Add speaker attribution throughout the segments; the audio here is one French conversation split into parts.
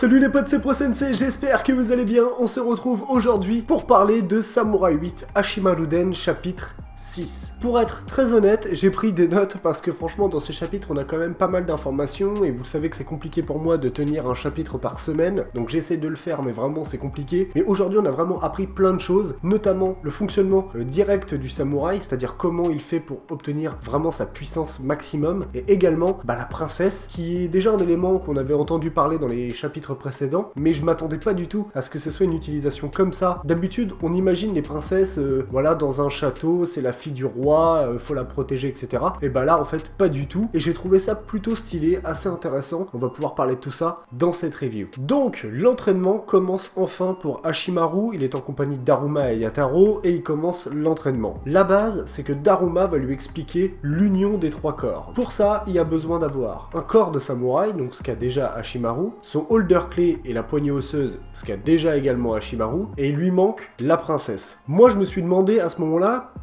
Speaker 1: Salut les potes, c'est ProSensei, j'espère que vous allez bien. On se retrouve aujourd'hui pour parler de Samurai 8 Hashimaruden chapitre 6. Pour être très honnête, j'ai pris des notes parce que franchement dans ce chapitre on a quand même pas mal d'informations et vous savez que c'est compliqué pour moi de tenir un chapitre par semaine, donc j'essaie de le faire mais vraiment c'est compliqué. Mais aujourd'hui on a vraiment appris plein de choses, notamment le fonctionnement direct du samouraï, c'est-à-dire comment il fait pour obtenir vraiment sa puissance maximum, et également la princesse, qui est déjà un élément qu'on avait entendu parler dans les chapitres précédents, mais je m'attendais pas du tout à ce que ce soit une utilisation comme ça. D'habitude on imagine les princesses voilà, dans un château, c'est la fille du roi, faut la protéger, etc. Et bah là en fait pas du tout, et j'ai trouvé ça plutôt stylé, assez intéressant. On va pouvoir parler de tout ça dans cette review. Donc l'entraînement commence enfin pour Hashimaru, il est en compagnie de Daruma et Yataro, et il commence l'entraînement. La base, c'est que Daruma va lui expliquer l'union des trois corps. Pour ça, il y a besoin d'avoir un corps de samouraï, donc ce qu'a déjà Hashimaru, son holder clé et la poignée osseuse, ce qu'a déjà également Hashimaru, et il lui manque la princesse. Moi je me suis demandé à ce moment-là,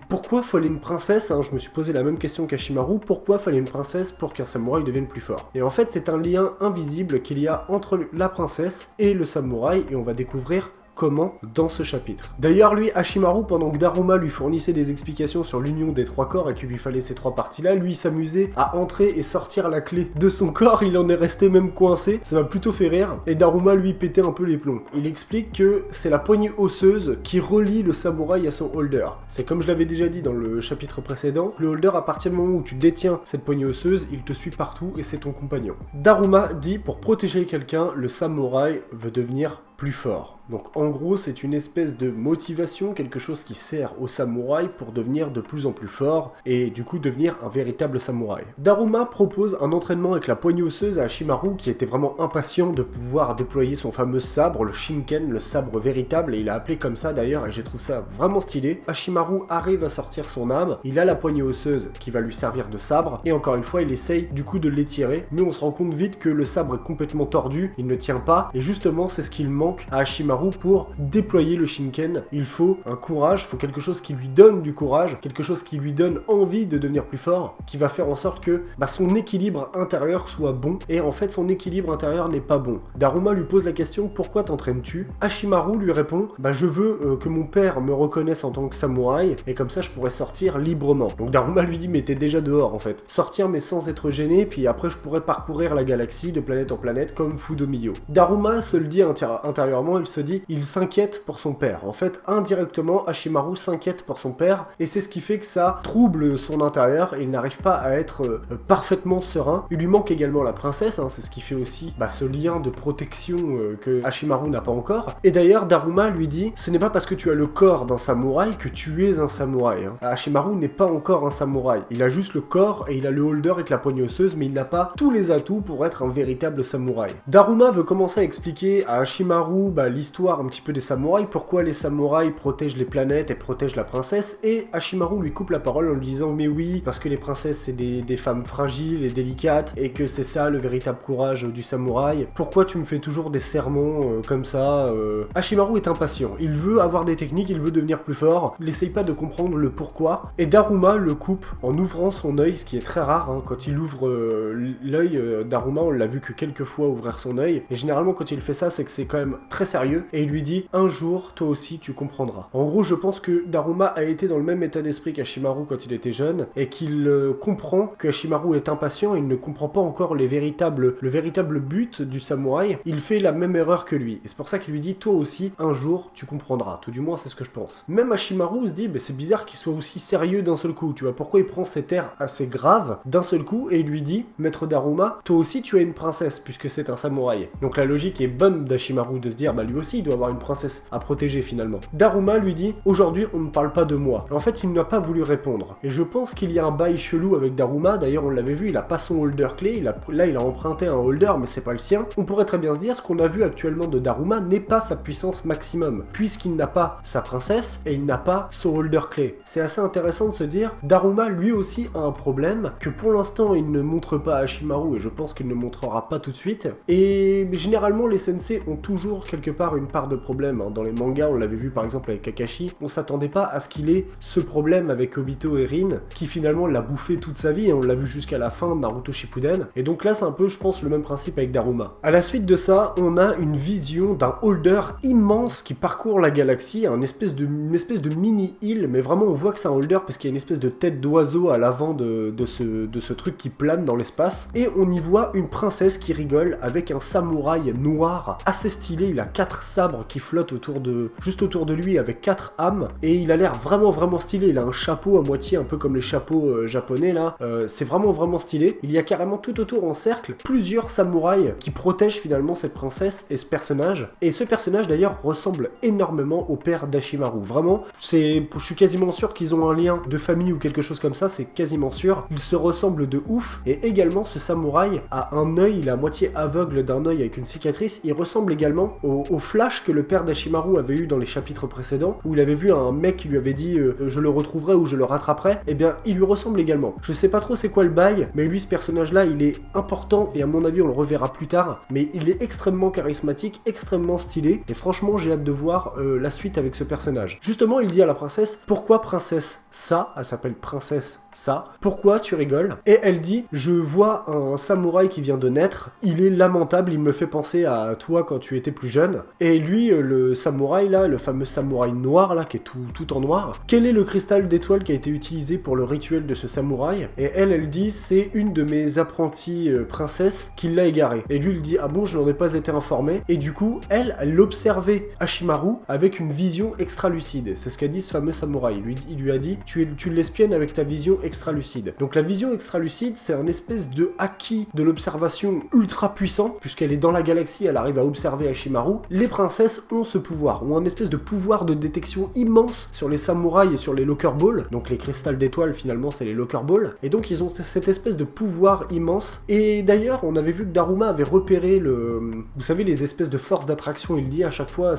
Speaker 1: pourquoi fallait une princesse, hein, je me suis posé la même question qu'Hashimaru, pourquoi fallait une princesse pour qu'un samouraï devienne plus fort? Et en fait c'est un lien invisible qu'il y a entre la princesse et le samouraï, et on va découvrir comment dans ce chapitre. D'ailleurs lui, Hashimaru, pendant que Daruma lui fournissait des explications sur l'union des trois corps et qu'il lui fallait ces trois parties-là, lui s'amusait à entrer et sortir la clé de son corps, il en est resté même coincé, ça m'a plutôt fait rire, et Daruma lui pétait un peu les plombs. Il explique que c'est la poignée osseuse qui relie le samouraï à son holder. C'est comme je l'avais déjà dit dans le chapitre précédent, le holder, à partir du moment où tu détiens cette poignée osseuse, il te suit partout et c'est ton compagnon. Daruma dit, pour protéger quelqu'un, le samouraï veut devenir plus fort. Donc en gros c'est une espèce de motivation, quelque chose qui sert au samouraï pour devenir de plus en plus fort et du coup devenir un véritable samouraï. Daruma propose un entraînement avec la poignée osseuse à Hashimaru, qui était vraiment impatient de pouvoir déployer son fameux sabre, le Shinken, le sabre véritable, et il a appelé comme ça d'ailleurs, et j'ai trouvé ça vraiment stylé. Hashimaru arrive à sortir son âme, il a la poignée osseuse qui va lui servir de sabre, et encore une fois il essaye du coup de l'étirer, mais on se rend compte vite que le sabre est complètement tordu, il ne tient pas, et justement c'est ce qu'il manque à Hashimaru pour déployer le Shinken. Il faut un courage, il faut quelque chose qui lui donne du courage, quelque chose qui lui donne envie de devenir plus fort, qui va faire en sorte que son équilibre intérieur soit bon, et en fait son équilibre intérieur n'est pas bon. Daruma lui pose la question, pourquoi t'entraînes-tu? Hashimaru lui répond, je veux que mon père me reconnaisse en tant que samouraï, et comme ça je pourrais sortir librement. Donc Daruma lui dit, mais t'es déjà dehors en fait. Sortir mais sans être gêné, puis après je pourrais parcourir la galaxie de planète en planète comme Fudomiyo. Daruma se le dit intérieurement, il se dit, il s'inquiète pour son père. En fait, indirectement, Hashimaru s'inquiète pour son père, et c'est ce qui fait que ça trouble son intérieur, et il n'arrive pas à être parfaitement serein. Il lui manque également la princesse, c'est ce qui fait aussi ce lien de protection que Hashimaru n'a pas encore. Et d'ailleurs, Daruma lui dit, ce n'est pas parce que tu as le corps d'un samouraï que tu es un samouraï. Hashimaru n'est pas encore un samouraï. Il a juste le corps, et il a le holder avec la poignée osseuse, mais il n'a pas tous les atouts pour être un véritable samouraï. Daruma veut commencer à expliquer à Hashimaru l'histoire un petit peu des samouraïs, pourquoi les samouraïs protègent les planètes et protègent la princesse, et Hashimaru lui coupe la parole en lui disant, mais oui, parce que les princesses c'est des femmes fragiles et délicates, et que c'est ça le véritable courage du samouraï. Pourquoi tu me fais toujours des sermons comme ça Hashimaru est impatient, il veut avoir des techniques, il veut devenir plus fort, il essaye pas de comprendre le pourquoi, et Daruma le coupe en ouvrant son œil, ce qui est très rare, quand il ouvre l'œil, Daruma on l'a vu que quelques fois ouvrir son œil, et généralement quand il fait ça c'est que c'est quand même très sérieux, et il lui dit, un jour toi aussi tu comprendras. En gros je pense que Daruma a été dans le même état d'esprit qu'Hashimaru quand il était jeune, et qu'il comprend que Hashimaru est impatient, et il ne comprend pas encore le véritable but du samouraï, il fait la même erreur que lui, et c'est pour ça qu'il lui dit, toi aussi un jour tu comprendras, tout du moins c'est ce que je pense. Même Hashimaru se dit, c'est bizarre qu'il soit aussi sérieux d'un seul coup, tu vois, pourquoi il prend cet air assez grave d'un seul coup, et il lui dit, maître Daruma, toi aussi tu as une princesse puisque c'est un samouraï. Donc la logique est bonne d'Hashimaru de se dire, lui aussi il doit avoir une princesse à protéger finalement. Daruma lui dit, aujourd'hui on ne parle pas de moi. En fait il n'a pas voulu répondre, et je pense qu'il y a un bail chelou avec Daruma, d'ailleurs on l'avait vu, il a pas son holder clé, là il a emprunté un holder mais c'est pas le sien. On pourrait très bien se dire, ce qu'on a vu actuellement de Daruma n'est pas sa puissance maximum, puisqu'il n'a pas sa princesse et il n'a pas son holder clé. C'est assez intéressant de se dire, Daruma lui aussi a un problème que pour l'instant il ne montre pas à Hashimaru, et je pense qu'il ne montrera pas tout de suite, et généralement les sensei ont toujours toujours quelque part une part de problème, hein. Dans les mangas, on l'avait vu par exemple avec Kakashi, on s'attendait pas à ce qu'il ait ce problème avec Obito et Rin, qui finalement l'a bouffé toute sa vie, et on l'a vu jusqu'à la fin de Naruto Shippuden, et donc là c'est un peu, je pense, le même principe avec Daruma. À la suite de ça, on a une vision d'un holder immense qui parcourt la galaxie, une espèce de mini-île, mais vraiment on voit que c'est un holder parce qu'il y a une espèce de tête d'oiseau à l'avant de ce truc qui plane dans l'espace, et on y voit une princesse qui rigole avec un samouraï noir assez stylé. Il a 4 sabres qui flottent juste autour de lui avec 4 âmes, et il a l'air vraiment stylé. Il a un chapeau à moitié un peu comme les chapeaux japonais là, c'est vraiment stylé. Il y a carrément tout autour en cercle plusieurs samouraïs qui protègent finalement cette princesse et ce personnage, et ce personnage d'ailleurs ressemble énormément au père d'Ashimaru. Vraiment, je suis quasiment sûr qu'ils ont un lien de famille ou quelque chose comme ça, c'est quasiment sûr. Ils se ressemblent de ouf, et également ce samouraï a un œil, il est à moitié aveugle d'un œil avec une cicatrice. Il ressemble également au flash que le père d'Ashimaru avait eu dans les chapitres précédents, où il avait vu un mec qui lui avait dit je le retrouverai ou je le rattraperai. Et bien il lui ressemble également. Je sais pas trop c'est quoi le bail, mais lui, ce personnage là, il est important, et à mon avis on le reverra plus tard, mais il est extrêmement charismatique, extrêmement stylé, et franchement j'ai hâte de voir la suite avec ce personnage. Justement, il dit à la princesse: pourquoi princesse ça? Elle s'appelle princesse ça. Pourquoi tu rigoles? Et elle dit: je vois un samouraï qui vient de naître, il est lamentable, il me fait penser à toi quand tu étais plus jeune. Et lui, le samouraï là, le fameux samouraï noir là, qui est tout en noir, quel est le cristal d'étoile qui a été utilisé pour le rituel de ce samouraï? Et elle dit: c'est une de mes apprenties princesses qui l'a égaré. Et lui il dit: ah bon, je n'en ai pas été informé. Et du coup, elle observait Ashimaru avec une vision extra-lucide. C'est ce qu'a dit ce fameux samouraï. Il lui a dit: tu l'espionnes avec ta vision extra-lucide. Donc la vision extra-lucide, c'est un espèce de acquis de l'observation ultra puissant, puisqu'elle est dans la galaxie, elle arrive à observer Ashimaru. Les princesses ont ce pouvoir, ont un espèce de pouvoir de détection immense sur les samouraïs et sur les Locker Balls. Donc les cristals d'étoiles, finalement, c'est les Locker Balls. Et donc ils ont cette espèce de pouvoir immense. Et d'ailleurs, on avait vu que Daruma avait repéré vous savez, les espèces de forces d'attraction. Il dit à chaque fois,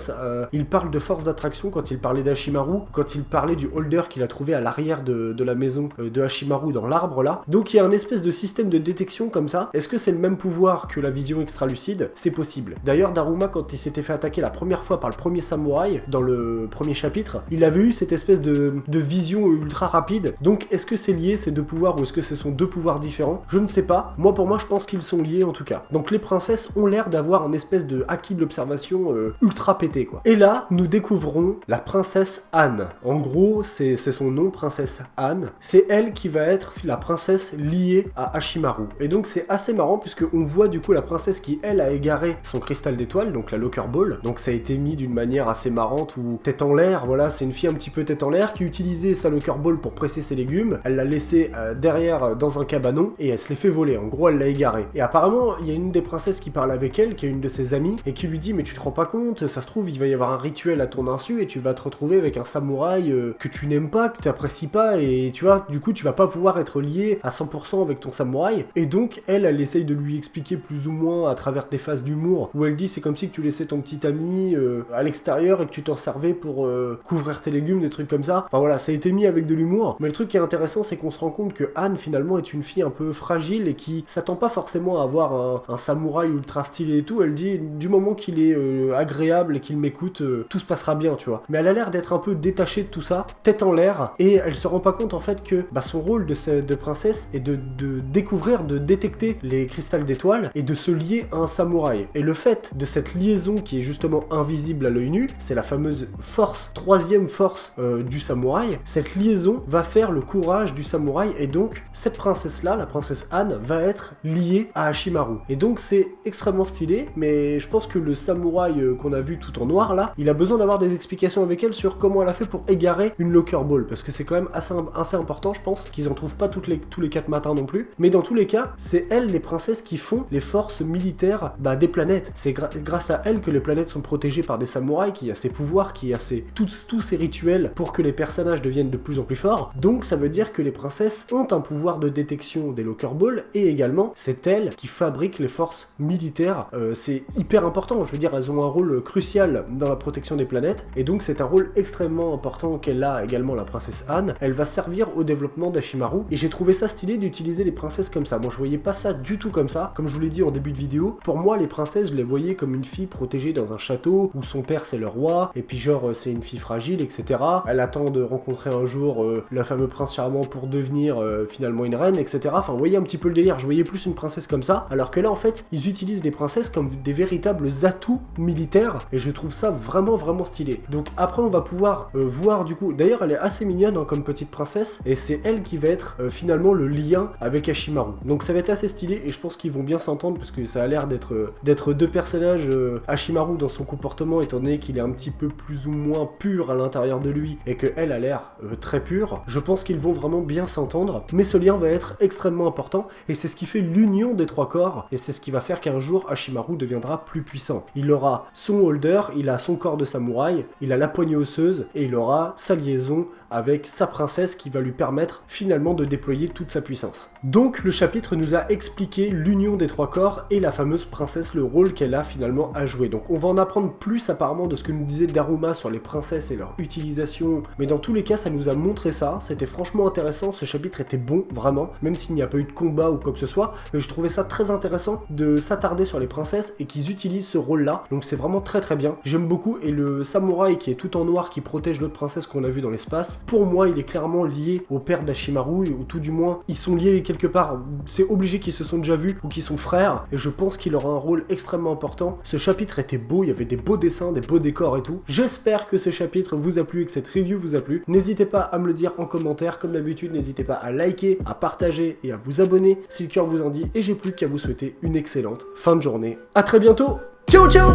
Speaker 1: il parle de force d'attraction quand il parlait d'Ashimaru, quand il parlait du holder qu'il a trouvé à l'arrière de la maison de Ashimaru dans l'arbre là. Donc il y a un espèce de système de détection comme ça. Est-ce que c'est le même pouvoir que la vision extra-lucide? C'est possible. D'ailleurs, Daruma, quand il s'était fait attaquer la première fois par le premier samouraï dans le premier chapitre, il avait eu cette espèce de vision ultra rapide. Donc est-ce que c'est lié ces deux pouvoirs, ou est-ce que ce sont deux pouvoirs différents? Je ne sais pas. Pour moi je pense qu'ils sont liés en tout cas. Donc les princesses ont l'air d'avoir un espèce de acquis de l'observation ultra pété quoi. Et là, nous découvrons la princesse Anne. En gros, c'est son nom, princesse Anne. C'est elle qui va être la princesse liée à Ashimaru. Et donc c'est assez marrant, puisque on voit du coup la princesse qui, elle, a égaré son cristal d'étoile, donc la Locker Ball. Donc ça a été mis d'une manière assez marrante, ou tête en l'air, voilà, c'est une fille un petit peu tête en l'air qui utilisait sa Locker Ball pour presser ses légumes. Elle l'a laissé derrière dans un cabanon, et elle se l'est fait voler. En gros, elle l'a égaré. Et apparemment, il y a une des princesses qui parle avec elle, qui est une de ses amies, et qui lui dit: mais tu te rends pas compte, ça se trouve, il va y avoir un rituel à ton insu, et tu vas te retrouver avec un samouraï que tu n'aimes pas, que tu apprécies pas, et tu vois, du coup, tu vas pas pouvoir être lié à 100% avec ton samouraï. Et donc, elle essaye de lui expliquer plus ou moins à travers des phases d'humour, où elle dit: c'est comme si que tu laissais ton petit ami à l'extérieur et que tu t'en servais pour couvrir tes légumes, des trucs comme ça. Enfin voilà, ça a été mis avec de l'humour. Mais le truc qui est intéressant, c'est qu'on se rend compte que Anne, finalement, est une fille un peu fragile et qui s'attend pas forcément à avoir un samouraï ultra stylé et tout. Elle dit: du moment qu'il est agréable et qu'il m'écoute, tout se passera bien, tu vois. Mais elle a l'air d'être un peu détachée de tout ça, tête en l'air, et elle se rend pas compte en fait que son rôle de princesse est de découvrir, de détecter les cristals d'étoiles et de se lier à un samouraï. Et le fait de cette liaison qui est justement invisible à l'œil nu, c'est la fameuse force, troisième force du samouraï. Cette liaison va faire le courage du samouraï, et donc cette princesse-là, la princesse Anne, va être liée à Ashimaru. Et donc c'est extrêmement stylé, mais je pense que le samouraï qu'on a vu tout en noir là, il a besoin d'avoir des explications avec elle sur comment elle a fait pour égarer une Locker Ball, parce que c'est quand même assez important, je pense, qu'ils en trouvent pas tous les 4 matins non plus. Mais dans tous les cas, c'est elles, les princesses, qui font les forces militaires des planètes. C'est grâce à elles que les planètes sont protégées par des samouraïs, qui a ces pouvoirs, qui a tous ces rituels pour que les personnages deviennent de plus en plus forts. Donc ça veut dire que les princesses ont un pouvoir de détection des Locker Balls, et également c'est elles qui fabriquent les forces militaires. C'est hyper important, je veux dire, elles ont un rôle crucial dans la protection des planètes, et donc c'est un rôle extrêmement important qu'elle a également, la princesse Anne. Elle va servir au développement d'Ashimaru, et j'ai trouvé ça stylé d'utiliser les princesses comme ça. Moi je voyais pas ça du tout comme ça, comme je vous l'ai dit en début de vidéo. Pour moi, les princesses, je les voyais comme une fille fille protégée dans un château où son père c'est le roi, et puis genre c'est une fille fragile, etc. Elle attend de rencontrer un jour le fameux prince charmant pour devenir finalement une reine, etc. Enfin, vous voyez un petit peu le délire, je voyais plus une princesse comme ça, alors que là en fait, ils utilisent les princesses comme des véritables atouts militaires, et je trouve ça vraiment stylé. Donc après on va pouvoir voir du coup, d'ailleurs elle est assez mignonne hein, comme petite princesse, et c'est elle qui va être finalement le lien avec Hashimaru. Donc ça va être assez stylé, et je pense qu'ils vont bien s'entendre, parce que ça a l'air d'être deux personnages, Hashimaru dans son comportement, étant donné qu'il est un petit peu plus ou moins pur à l'intérieur de lui, et que elle a l'air très pure. Je pense qu'ils vont vraiment bien s'entendre, mais ce lien va être extrêmement important, et c'est ce qui fait l'union des trois corps, et c'est ce qui va faire qu'un jour Hashimaru deviendra plus puissant. Il aura son holder, il a son corps de samouraï, il a la poignée osseuse, et il aura sa liaison avec sa princesse qui va lui permettre finalement de déployer toute sa puissance. Donc le chapitre nous a expliqué l'union des trois corps et la fameuse princesse, le rôle qu'elle a finalement à jouer. Donc on va en apprendre plus apparemment de ce que nous disait Daruma sur les princesses et leur utilisation, mais dans tous les cas ça nous a montré ça, c'était franchement intéressant, ce chapitre était bon vraiment, même s'il n'y a pas eu de combat ou quoi que ce soit, mais je trouvais ça très intéressant de s'attarder sur les princesses et qu'ils utilisent ce rôle là, donc c'est vraiment très bien, j'aime beaucoup, et le samouraï qui est tout en noir qui protège l'autre princesse qu'on a vu dans l'espace, pour moi il est clairement lié au père d'Hashimaru, ou tout du moins ils sont liés quelque part, c'est obligé qu'ils se sont déjà vus ou qu'ils sont frères, et je pense qu'il aura un rôle extrêmement important. Ce chapitre était beau, il y avait des beaux dessins, des beaux décors et tout. J'espère que ce chapitre vous a plu et que cette review vous a plu. N'hésitez pas à me le dire en commentaire, comme d'habitude n'hésitez pas à liker, à partager et à vous abonner si le cœur vous en dit, et j'ai plus qu'à vous souhaiter une excellente fin de journée. À très bientôt, ciao ciao.